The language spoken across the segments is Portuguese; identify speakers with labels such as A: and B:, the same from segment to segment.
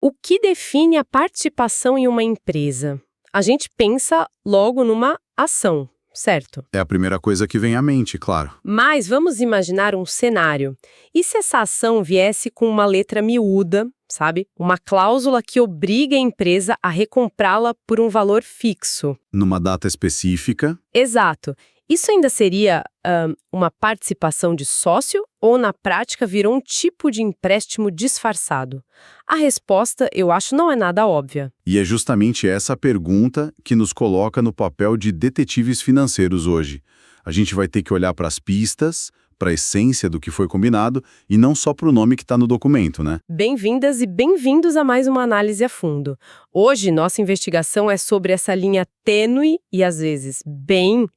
A: O que define a participação em uma empresa? A gente pensa logo numa ação, certo?
B: É a primeira coisa que vem à mente, claro.
A: Mas vamos imaginar um cenário. E se essa ação viesse com uma letra miúda, sabe? Uma cláusula que obriga a empresa a recomprá-la por um valor fixo.
B: Numa data específica,
A: Exato. Isso ainda seria uma participação de sócio ou, na prática, virou um tipo de empréstimo disfarçado? A resposta, eu acho, não é nada óbvia.
B: e é justamente essa pergunta que nos coloca no papel de detetives financeiros hoje. A gente vai ter que olhar para as pistas, para a essência do que foi combinado e não só para o nome que está no documento, né?
A: Bem-vindas e bem-vindos a mais uma análise a fundo. Hoje, nossa investigação é sobre essa linha tênue e, às vezes, bem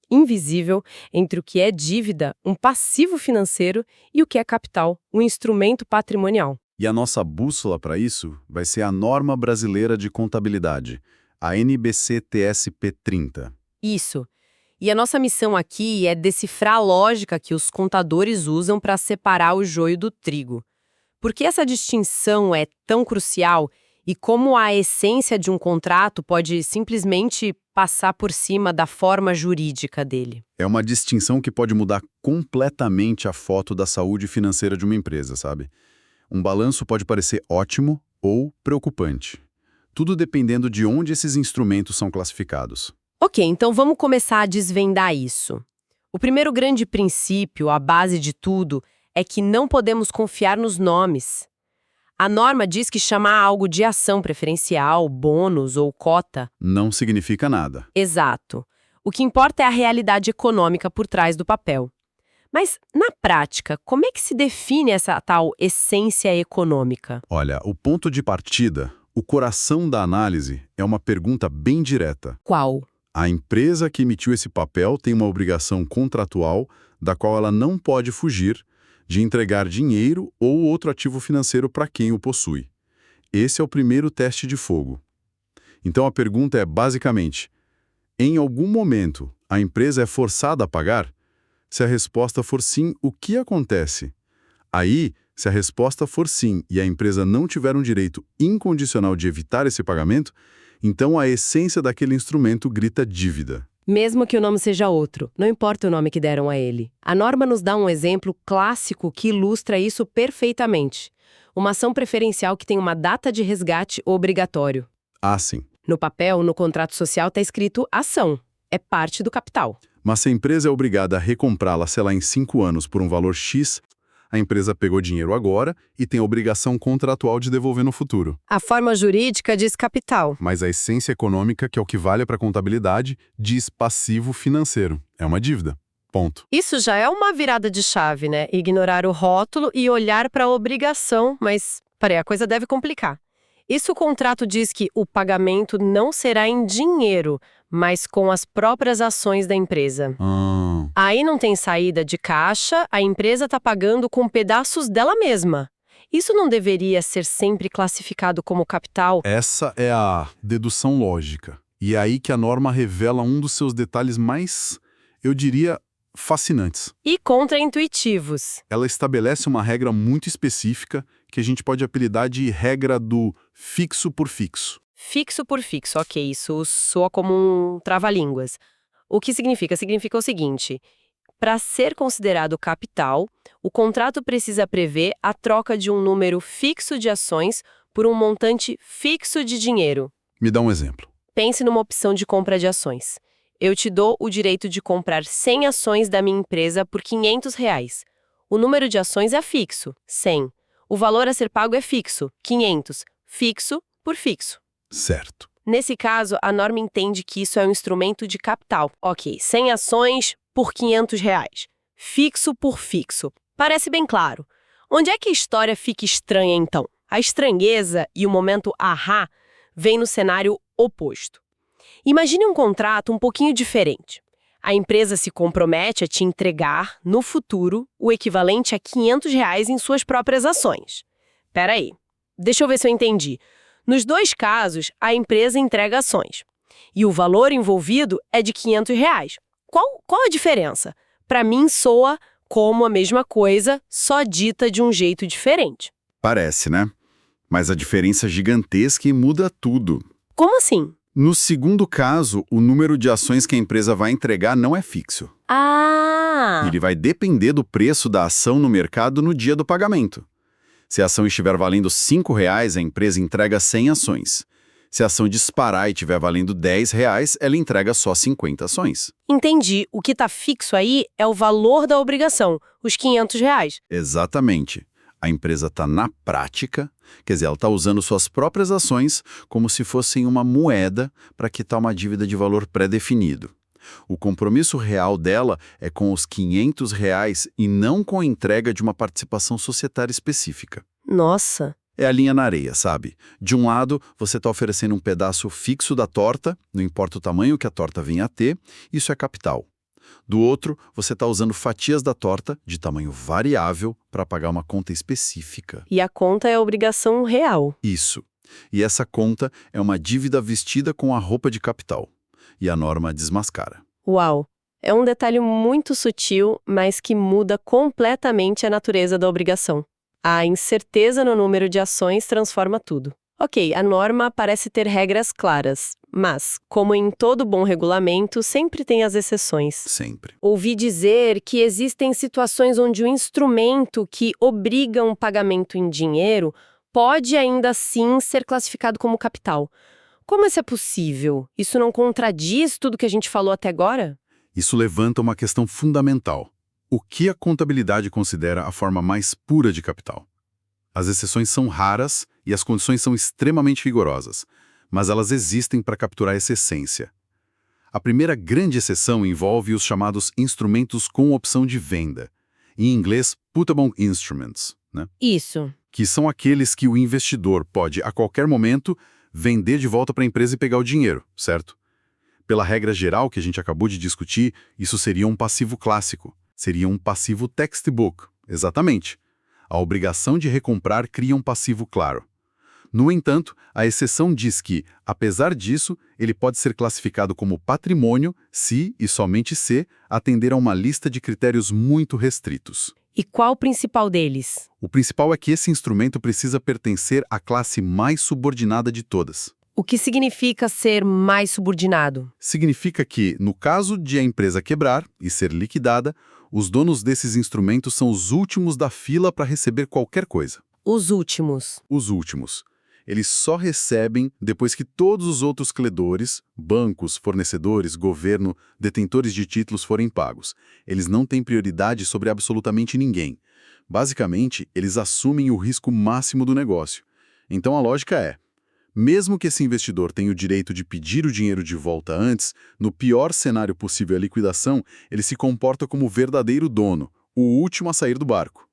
A: invisível entre o que é dívida, um passivo financeiro, e o que é capital, um instrumento patrimonial.
B: E a nossa bússola para isso vai ser a Norma Brasileira de Contabilidade, a NBC-TSP 30.
A: Isso. E a nossa missão aqui é decifrar a lógica que os contadores usam para separar o joio do trigo. Por que essa distinção é tão crucial e como a essência de um contrato pode simplesmente passar por cima da forma jurídica dele?
B: É uma distinção que pode mudar completamente a foto da saúde financeira de uma empresa, sabe? Um balanço pode parecer ótimo ou preocupante. Tudo dependendo de onde esses instrumentos são classificados.
A: Ok, então vamos começar a desvendar isso. O primeiro grande princípio, a base de tudo, é que não podemos confiar nos nomes. A norma diz que chamar algo de ação preferencial, bônus ou cota.
B: Não significa nada.
A: Exato. O que importa é a realidade econômica por trás do papel. Mas, na prática, como é que se define essa tal essência econômica?
B: Olha, o ponto de partida, o coração da análise, é uma pergunta bem direta.
A: Qual?
B: A empresa que emitiu esse papel tem uma obrigação contratual da qual ela não pode fugir de entregar dinheiro ou outro ativo financeiro para quem o possui. Esse é o primeiro teste de fogo. Então a pergunta é basicamente, em algum momento a empresa é forçada a pagar? Se a resposta for sim, o que acontece? Aí, se a resposta for sim e a empresa não tiver um direito incondicional de evitar esse pagamento, então a essência daquele instrumento grita dívida.
A: Mesmo que o nome seja outro, não importa o nome que deram a ele. A norma nos dá um exemplo clássico que ilustra isso perfeitamente. Uma ação preferencial que tem uma data de resgate obrigatório.
B: Ah, sim.
A: No papel, no contrato social, está escrito ação. É parte do capital.
B: Mas se a empresa é obrigada a recomprá-la, sei lá, em 5 anos por um valor X, a empresa pegou dinheiro agora e tem a obrigação contratual de devolver no futuro.
A: A forma jurídica diz capital.
B: Mas a essência econômica, que é o que vale para a contabilidade, diz passivo financeiro. É uma dívida. Ponto.
A: Isso já é uma virada de chave, né? Ignorar o rótulo e olhar para a obrigação, mas, peraí, a coisa deve complicar. E se o contrato diz que o pagamento não será em dinheiro, mas com as próprias ações da empresa? Aí não tem saída de caixa, a empresa está pagando com pedaços dela mesma. Isso não deveria ser sempre classificado como capital?
B: Essa é a dedução lógica. E é aí que a norma revela um dos seus detalhes mais, eu diria, fascinantes.
A: E contraintuitivos.
B: Ela estabelece uma regra muito específica que a gente pode apelidar de regra do fixo por fixo.
A: Fixo por fixo, ok, isso soa como um trava-línguas. O que significa? Significa o seguinte: para ser considerado capital, o contrato precisa prever a troca de um número fixo de ações por um montante fixo de dinheiro.
B: Me dá um exemplo.
A: Pense numa opção de compra de ações. Eu te dou o direito de comprar 100 ações da minha empresa por R$ 500. O número de ações é fixo, 100. O valor a ser pago é fixo, 500. Fixo por fixo.
B: Certo.
A: Nesse caso, a norma entende que isso é um instrumento de capital. Ok, 100 ações por R$ 500. Fixo por fixo. Parece bem claro. Onde é que a história fica estranha, então? A estranheza e o momento ahá vem no cenário oposto. Imagine um contrato um pouquinho diferente. A empresa se compromete a te entregar, no futuro, o equivalente a R$ 500 em suas próprias ações. Peraí, deixa eu ver se eu entendi. Nos dois casos, a empresa entrega ações. E o valor envolvido é de R$ 500. Qual a diferença? Para mim, soa como a mesma coisa, só dita de um jeito diferente.
B: Parece, né? Mas a diferença é gigantesca e muda tudo.
A: Como assim?
B: No segundo caso, o número de ações que a empresa vai entregar não é fixo.
A: Ah!
B: Ele vai depender do preço da ação no mercado no dia do pagamento. Se a ação estiver valendo R$ 5,00, a empresa entrega 100 ações. Se a ação disparar e estiver valendo R$ 10,00, ela entrega só 50 ações.
A: Entendi. O que está fixo aí é o valor da obrigação, os R$ 500.
B: Exatamente. A empresa está na prática, quer dizer, ela está usando suas próprias ações como se fossem uma moeda para quitar uma dívida de valor pré-definido. O compromisso real dela é com os R$ 500 e não com a entrega de uma participação societária específica.
A: Nossa!
B: É a linha na areia, sabe? De um lado, você está oferecendo um pedaço fixo da torta, não importa o tamanho que a torta venha a ter, isso é capital. Do outro, você está usando fatias da torta, de tamanho variável, para pagar uma conta específica.
A: E a conta é a obrigação real.
B: Isso. E essa conta é uma dívida vestida com a roupa de capital. E a norma desmascara.
A: Uau! É um detalhe muito sutil, mas que muda completamente a natureza da obrigação. A incerteza no número de ações transforma tudo. Ok, a norma parece ter regras claras, mas, como em todo bom regulamento, sempre tem as exceções.
B: Sempre.
A: Ouvi dizer que existem situações onde o instrumento que obriga um pagamento em dinheiro pode ainda assim ser classificado como capital. Como isso é possível? Isso não contradiz tudo que a gente falou até agora?
B: Isso levanta uma questão fundamental. O que a contabilidade considera a forma mais pura de capital? As exceções são raras e as condições são extremamente rigorosas, mas elas existem para capturar essa essência. A primeira grande exceção envolve os chamados instrumentos com opção de venda, em inglês putable instruments, né?
A: Isso.
B: Que são aqueles que o investidor pode, a qualquer momento, vender de volta para a empresa e pegar o dinheiro, certo? Pela regra geral que a gente acabou de discutir, isso seria um passivo clássico. Seria um passivo textbook, exatamente. A obrigação de recomprar cria um passivo claro. No entanto, a exceção diz que, apesar disso, ele pode ser classificado como patrimônio se, e somente se, atender a uma lista de critérios muito restritos.
A: E qual o principal deles?
B: O principal é que esse instrumento precisa pertencer à classe mais subordinada de todas.
A: O que significa ser mais subordinado?
B: Significa que, no caso de a empresa quebrar e ser liquidada, os donos desses instrumentos são os últimos da fila para receber qualquer coisa.
A: Os últimos.
B: Os últimos. Eles só recebem depois que todos os outros credores, bancos, fornecedores, governo, detentores de títulos forem pagos. Eles não têm prioridade sobre absolutamente ninguém. Basicamente, eles assumem o risco máximo do negócio. Então a lógica é: mesmo que esse investidor tenha o direito de pedir o dinheiro de volta antes, no pior cenário possível a liquidação, ele se comporta como o verdadeiro dono, o último a sair do barco.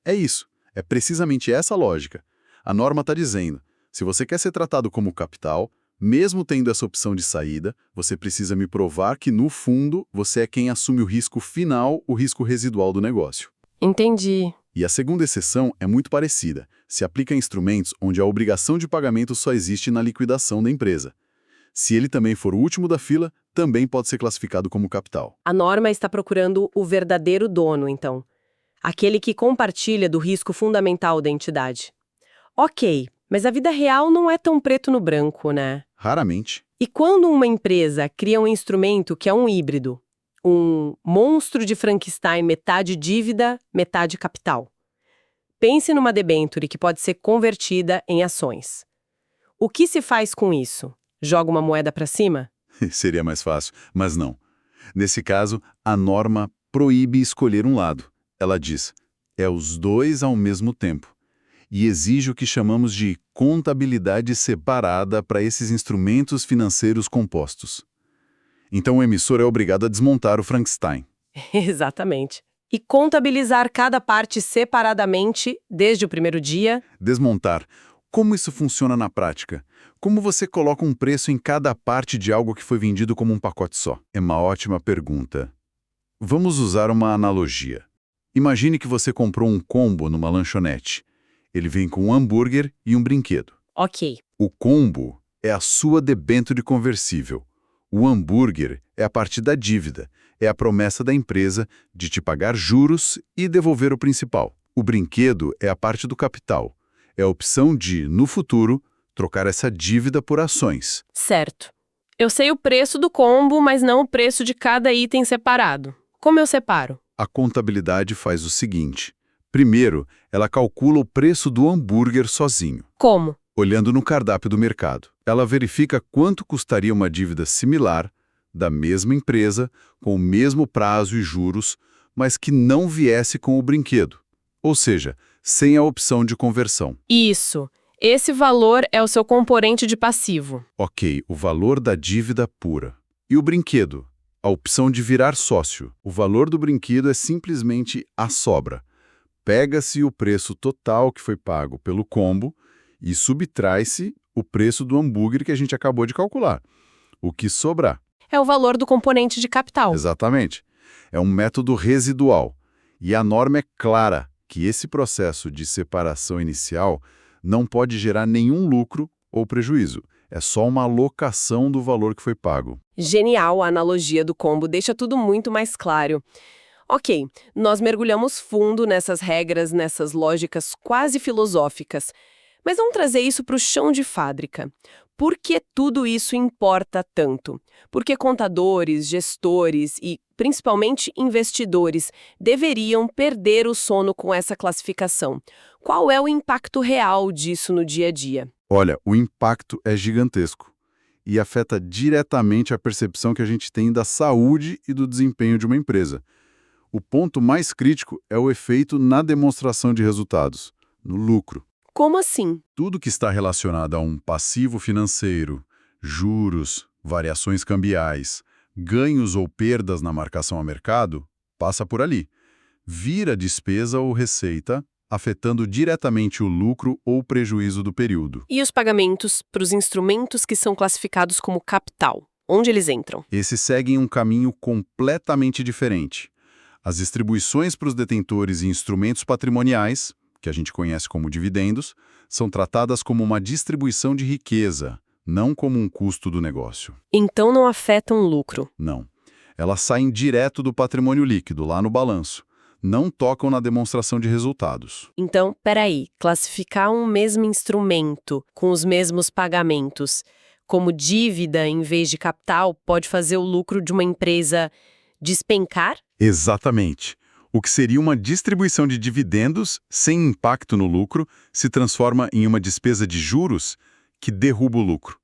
B: É isso. É precisamente essa a lógica. A norma está dizendo: se você quer ser tratado como capital, mesmo tendo essa opção de saída, você precisa me provar que, no fundo, você é quem assume o risco final, o risco residual do negócio.
A: Entendi.
B: E a segunda exceção é muito parecida. Se aplica a instrumentos onde a obrigação de pagamento só existe na liquidação da empresa. Se ele também for o último da fila, também pode ser classificado como capital.
A: A norma está procurando o verdadeiro dono, então. Aquele que compartilha do risco fundamental da entidade. Ok, mas a vida real não é tão preto no branco, né?
B: Raramente.
A: E quando uma empresa cria um instrumento que é um híbrido? Um monstro de Frankenstein, metade dívida, metade capital. Pense numa debênture que pode ser convertida em ações. O que se faz com isso? Joga uma moeda para cima?
B: Seria mais fácil, mas não. Nesse caso, a norma proíbe escolher um lado. Ela diz: é os dois ao mesmo tempo. E exige o que chamamos de contabilidade separada para esses instrumentos financeiros compostos. Então o emissor é obrigado a desmontar o Frankenstein.
A: Exatamente. E contabilizar cada parte separadamente desde o primeiro dia?
B: Desmontar. Como isso funciona na prática? Como você coloca um preço em cada parte de algo que foi vendido como um pacote só? É uma ótima pergunta. Vamos usar uma analogia. Imagine que você comprou um combo numa lanchonete. Ele vem com um hambúrguer e um brinquedo.
A: Ok.
B: O combo é a sua debênture conversível. O hambúrguer é a parte da dívida, é a promessa da empresa de te pagar juros e devolver o principal. O brinquedo é a parte do capital, é a opção de, no futuro, trocar essa dívida por ações.
A: Certo. Eu sei o preço do combo, mas não o preço de cada item separado. Como eu separo?
B: A contabilidade faz o seguinte. Primeiro, ela calcula o preço do hambúrguer sozinho,
A: Como?
B: olhando no cardápio do mercado. Ela verifica quanto custaria uma dívida similar, da mesma empresa, com o mesmo prazo e juros, mas que não viesse com o brinquedo. Ou seja, sem a opção de conversão.
A: Isso. Esse valor é o seu componente de passivo.
B: Ok, o valor da dívida pura. E o brinquedo? A opção de virar sócio. O valor do brinquedo é simplesmente a sobra. Pega-se o preço total que foi pago pelo combo e subtrai-se o preço do hambúrguer que a gente acabou de calcular. O que sobrar.
A: É o valor do componente de capital.
B: Exatamente. É um método residual. E a norma é clara que esse processo de separação inicial não pode gerar nenhum lucro ou prejuízo. É só uma alocação do valor que foi pago.
A: Genial a analogia do combo, deixa tudo muito mais claro. Ok, nós mergulhamos fundo nessas regras, nessas lógicas quase filosóficas. Mas vamos trazer isso para o chão de fábrica. Por que tudo isso importa tanto? Por que contadores, gestores e, principalmente, investidores deveriam perder o sono com essa classificação? Qual é o impacto real disso no dia a dia?
B: Olha, o impacto é gigantesco e afeta diretamente a percepção que a gente tem da saúde e do desempenho de uma empresa. O ponto mais crítico é o efeito na demonstração de resultados, no lucro.
A: Como assim?
B: Tudo que está relacionado a um passivo financeiro, juros, variações cambiais, ganhos ou perdas na marcação a mercado, passa por ali. Vira despesa ou receita, afetando diretamente o lucro ou prejuízo do período.
A: E os pagamentos para os instrumentos que são classificados como capital? Onde eles entram?
B: Esses seguem um caminho completamente diferente. As distribuições para os detentores e instrumentos patrimoniais, que a gente conhece como dividendos, são tratadas como uma distribuição de riqueza, não como um custo do negócio.
A: Então não afetam o lucro.
B: Não. Elas saem direto do patrimônio líquido, lá no balanço. Não tocam na demonstração de resultados.
A: Então, peraí, classificar um mesmo instrumento com os mesmos pagamentos como dívida em vez de capital pode fazer o lucro de uma empresa despencar?
B: Exatamente. O que seria uma distribuição de dividendos sem impacto no lucro se transforma em uma despesa de juros que derruba o lucro.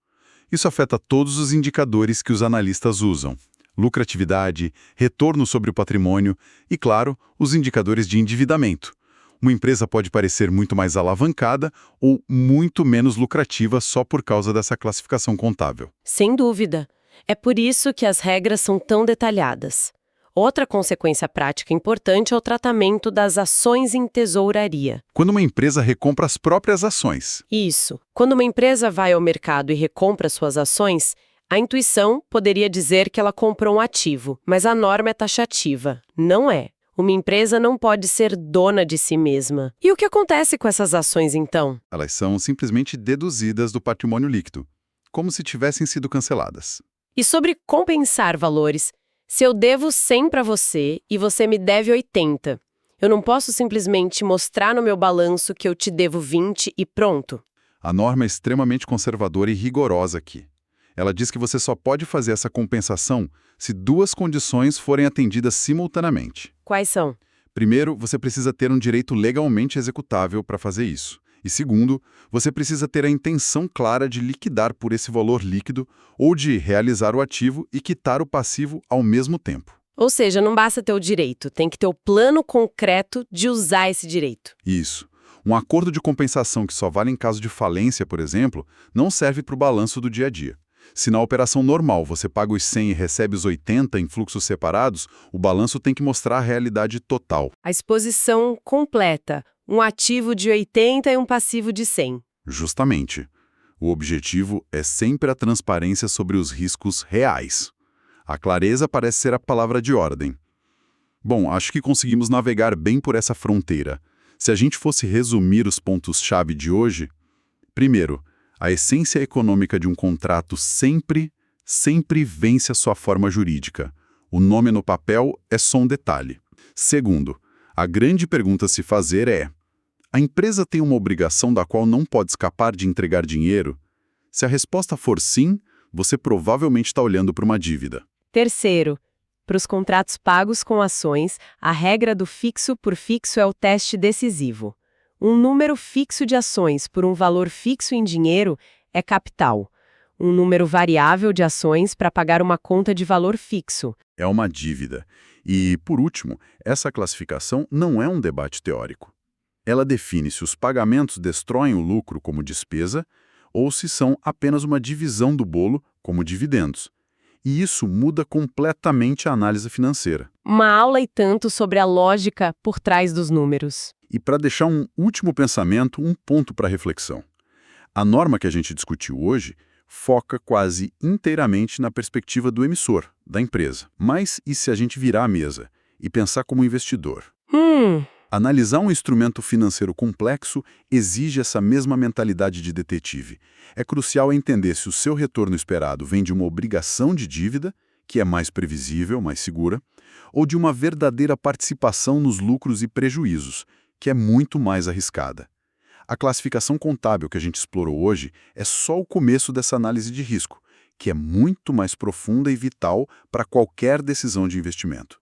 B: Isso afeta todos os indicadores que os analistas usam. Lucratividade, retorno sobre o patrimônio e, claro, os indicadores de endividamento. Uma empresa pode parecer muito mais alavancada ou muito menos lucrativa só por causa dessa classificação contábil.
A: Sem dúvida. É por isso que as regras são tão detalhadas. Outra consequência prática importante é o tratamento das ações em tesouraria.
B: Quando uma empresa recompra as próprias ações.
A: Isso. Quando uma empresa vai ao mercado e recompra suas ações, a intuição poderia dizer que ela comprou um ativo, mas a norma é taxativa. Não é. Uma empresa não pode ser dona de si mesma. E o que acontece com essas ações, então?
B: Elas são simplesmente deduzidas do patrimônio líquido, como se tivessem sido canceladas.
A: E sobre compensar valores, se eu devo 100 para você e você me deve 80, eu não posso simplesmente mostrar no meu balanço que eu te devo 20 e pronto?
B: A norma é extremamente conservadora e rigorosa aqui. Ela diz que você só pode fazer essa compensação se duas condições forem atendidas simultaneamente.
A: Quais são?
B: Primeiro, você precisa ter um direito legalmente executável para fazer isso. E segundo, você precisa ter a intenção clara de liquidar por esse valor líquido ou de realizar o ativo e quitar o passivo ao mesmo tempo.
A: Ou seja, não basta ter o direito, tem que ter o plano concreto de usar esse direito.
B: Isso. Um acordo de compensação que só vale em caso de falência, por exemplo, não serve para o balanço do dia a dia. Se na operação normal você paga os 100 e recebe os 80 em fluxos separados, o balanço tem que mostrar a realidade total.
A: A exposição completa, um ativo de 80 e um passivo de 100.
B: Justamente. O objetivo é sempre a transparência sobre os riscos reais. A clareza parece ser a palavra de ordem. Bom, acho que conseguimos navegar bem por essa fronteira. Se a gente fosse resumir os pontos-chave de hoje, primeiro, a essência econômica de um contrato sempre vence a sua forma jurídica. O nome no papel é só um detalhe. Segundo, a grande pergunta a se fazer é: A empresa tem uma obrigação da qual não pode escapar de entregar dinheiro? Se a resposta for sim, você provavelmente está olhando para uma dívida.
A: Terceiro, para os contratos pagos com ações, a regra do fixo por fixo é o teste decisivo. Um número fixo de ações por um valor fixo em dinheiro é capital. Um número variável de ações para pagar uma conta de valor fixo.
B: É uma dívida. E, por último, essa classificação não é um debate teórico. Ela define se os pagamentos destroem o lucro como despesa ou se são apenas uma divisão do bolo como dividendos. E isso muda completamente a análise financeira.
A: Uma aula e tanto sobre a lógica por trás dos números.
B: E para deixar um último pensamento, um ponto para reflexão. A norma que a gente discutiu hoje foca quase inteiramente na perspectiva do emissor, da empresa. Mas e se a gente virar a mesa e pensar como investidor? Analisar um instrumento financeiro complexo exige essa mesma mentalidade de detetive. É crucial entender se o seu retorno esperado vem de uma obrigação de dívida, que é mais previsível, mais segura, ou de uma verdadeira participação nos lucros e prejuízos, que é muito mais arriscada. A classificação contábil que a gente explorou hoje é só o começo dessa análise de risco, que é muito mais profunda e vital para qualquer decisão de investimento.